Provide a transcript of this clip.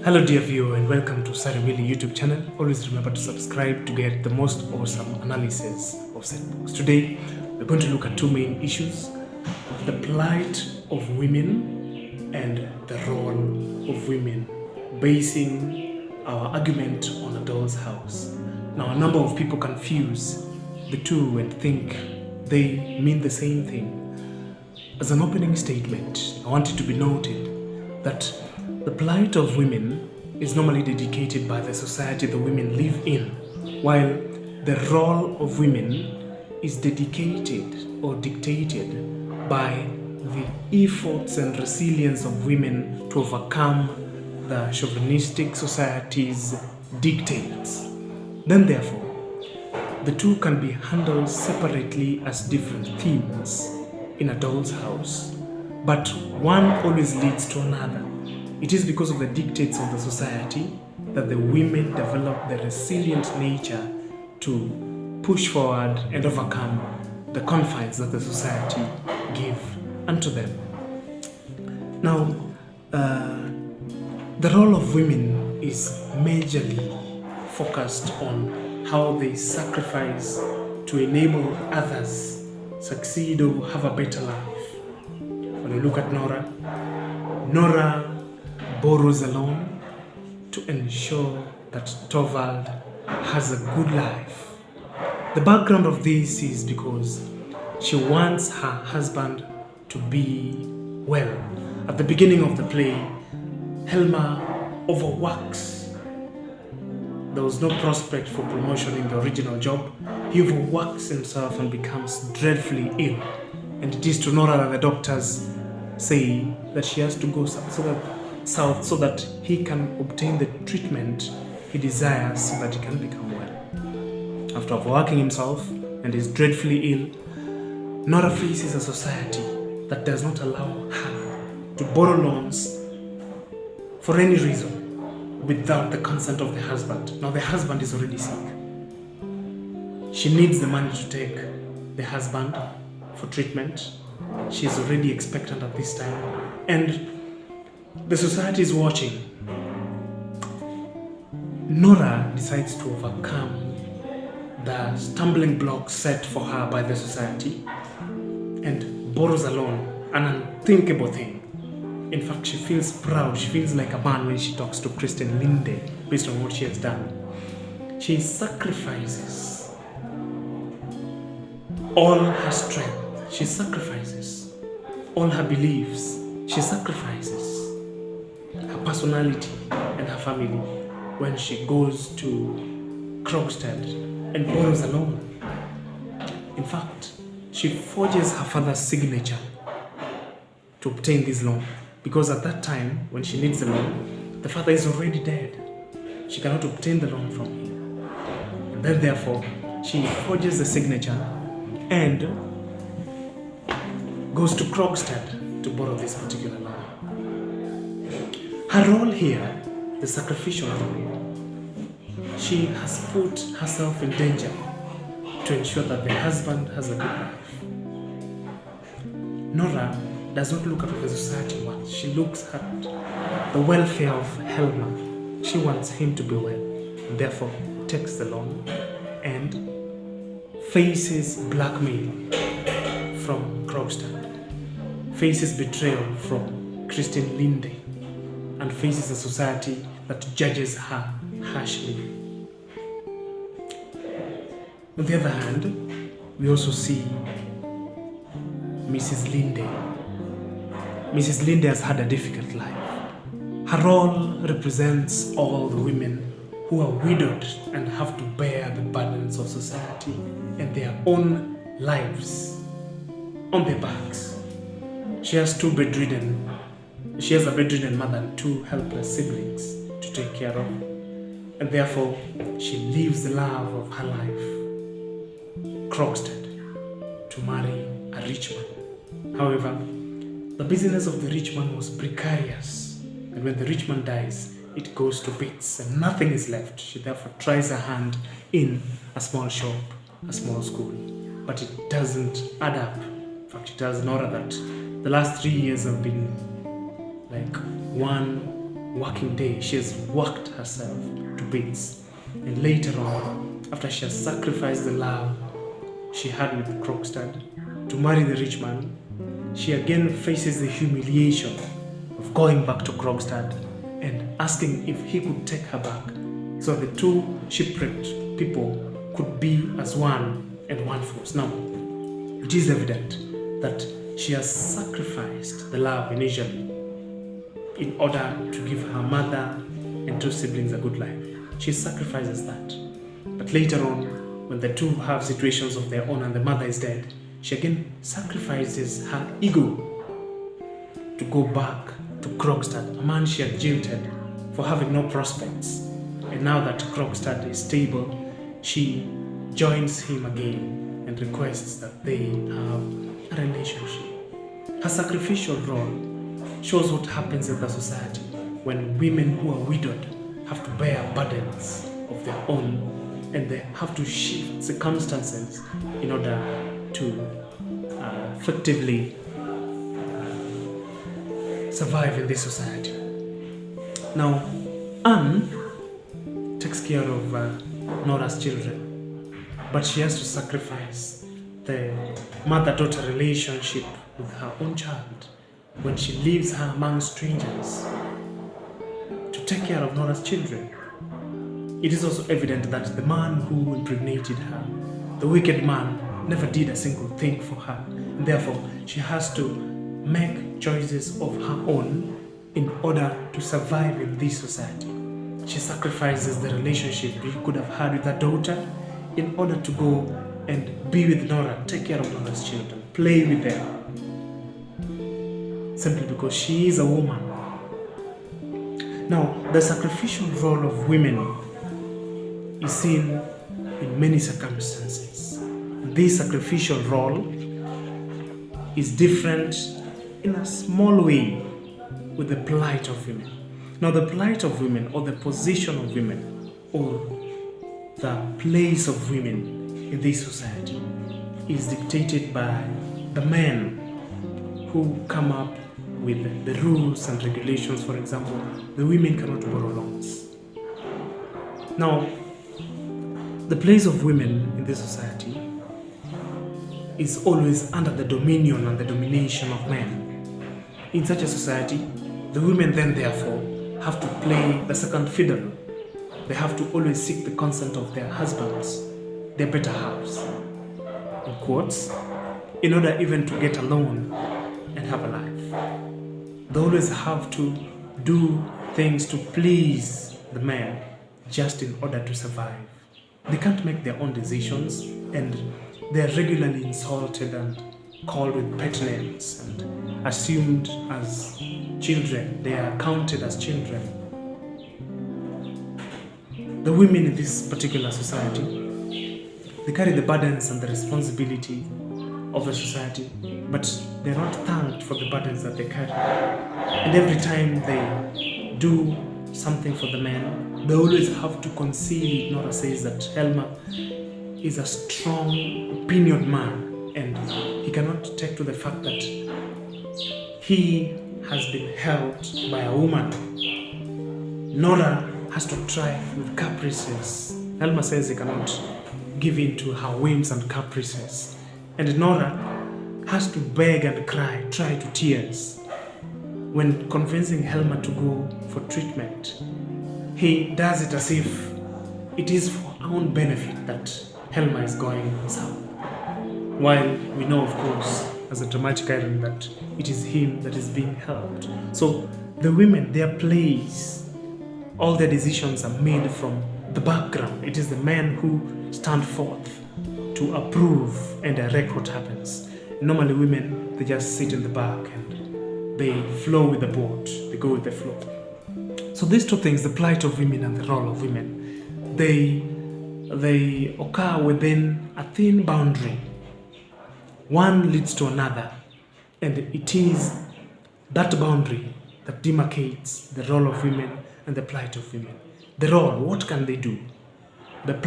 Hello dear viewer and welcome to Sarimili YouTube channel. Always remember to subscribe to get the most awesome analysis of set books. Today we're going to look at two main issues: the plight of women and the role of women, basing our argument on a doll's house. Now, a number of people confuse the two and think they mean the same thing. As an opening statement, I want it to be noted that the plight of women is normally dedicated by the society the women live in, while the role of women is dedicated or dictated by the efforts and resilience of women to overcome the chauvinistic society's dictates. Then, therefore, the two can be handled separately as different themes in a doll's house, but one always leads to another. It is because of the dictates of the society that the women develop the resilient nature to push forward and overcome the confines that the society give unto them. Now, the role of women is majorly focused on how they sacrifice to enable others succeed or have a better life. When you look at Nora borrows a loan to ensure that Torvald has a good life. The background of this is because she wants her husband to be well. At the beginning of the play, Helmer overworks. There was no prospect for promotion in the original job. He overworks himself and becomes dreadfully ill. And it is to Nora that the doctors say that she has to go south so that he can obtain the treatment he desires so that he can become well. After overworking himself and is dreadfully ill, Nora faces a society that does not allow her to borrow loans for any reason without the consent of the husband. Now, the husband is already sick. She needs the money to take the husband for treatment. She is already expectant at this time, and the society is watching. Nora decides to overcome the stumbling blocks set for her by the society and borrows a loan, an unthinkable thing. In fact, she feels proud. She feels like a man when she talks to Kristen Linde based on what she has done. She sacrifices all her strength. She sacrifices all her beliefs. She sacrifices her personality and her family when she goes to Krogstad and borrows a loan. In fact, she forges her father's signature to obtain this loan, because at that time, when she needs the loan, the father is already dead. She cannot obtain the loan from him. And then, therefore, she forges the signature and goes to Krogstad to borrow this particular loan. Her role here, the sacrificial role, she has put herself in danger to ensure that the husband has a good life. Nora does not look at what the society wants. She looks at the welfare of Helmer. She wants him to be well, and therefore takes the loan and faces blackmail from Krogstad, faces betrayal from Kristen Linde, and faces a society that judges her harshly. On the other hand, we also see Mrs. Linde. Mrs. Linde has had a difficult life. Her role represents all the women who are widowed and have to bear the burdens of society and their own lives on their backs. She has a bedridden mother and two helpless siblings to take care of, and therefore she leaves the love of her life, Krogstad, to marry a rich man. However, the business of the rich man was precarious, and when the rich man dies, it goes to bits and nothing is left. She therefore tries her hand in a small shop, a small school, but it doesn't add up. In fact, it tells Nora that the last 3 years have been like one working day, she has worked herself to bits. And later on, after she has sacrificed the love she had with Krogstad to marry the rich man, she again faces the humiliation of going back to Krogstad and asking if he could take her back, so the two shipwrecked people could be as one and one force. Now, it is evident that she has sacrificed the love initially in order to give her mother and two siblings a good life. She sacrifices that. But later on, when the two have situations of their own and the mother is dead, she again sacrifices her ego to go back to Krogstad, a man she had jilted for having no prospects. And now that Krogstad is stable, she joins him again and requests that they have a relationship. Her sacrificial role shows what happens in the society when women who are widowed have to bear burdens of their own, and they have to shift circumstances in order to effectively survive in this society. Now, Anne takes care of Nora's children, but she has to sacrifice the mother-daughter relationship with her own child when she leaves her among strangers to take care of Nora's children. It is also evident that the man who impregnated her, the wicked man, never did a single thing for her, and therefore she has to make choices of her own in order to survive in this society. She sacrifices the relationship she could have had with her daughter in order to go and be with Nora, take care of Nora's children, play with them, simply because she is a woman. Now, the sacrificial role of women is seen in many circumstances. This sacrificial role is different in a small way with the plight of women. Now, the plight of women, or the position of women, or the place of women in this society is dictated by the men who come up with the rules and regulations. For example, the women cannot borrow loans. Now, the place of women in this society is always under the dominion and the domination of men. In such a society, the women then therefore have to play the second fiddle. They have to always seek the consent of their husbands, their better halves, in quotes, in order even to get a loan and have a life. They always have to do things to please the men just in order to survive. They can't make their own decisions, and they are regularly insulted and called with pet names and assumed as children. They are counted as children. The women in this particular society, they carry the burdens and the responsibility of the society, but they're not thanked for the burdens that they carry. And every time they do something for the men, they always have to concede. Nora says that Helma is a strong, opinioned man, and he cannot take to the fact that he has been helped by a woman. Nora has to try with caprices. Helma says he cannot give in to her whims and caprices. And Nora has to beg and cry, try to tears. When convincing Helma to go for treatment, he does it as if it is for our own benefit that Helma is going south. While we know, of course, as a dramatic irony, that it is him that is being helped. So the women, their place, all their decisions are made from the background. It is the men who stand forth to approve and direct what happens. Normally women, they just sit in the back and they flow with the boat, they go with the flow. So these two things, the plight of women and the role of women, they occur within a thin boundary. One leads to another, and it is that boundary that demarcates the role of women and the plight of women. The role, what can they do? The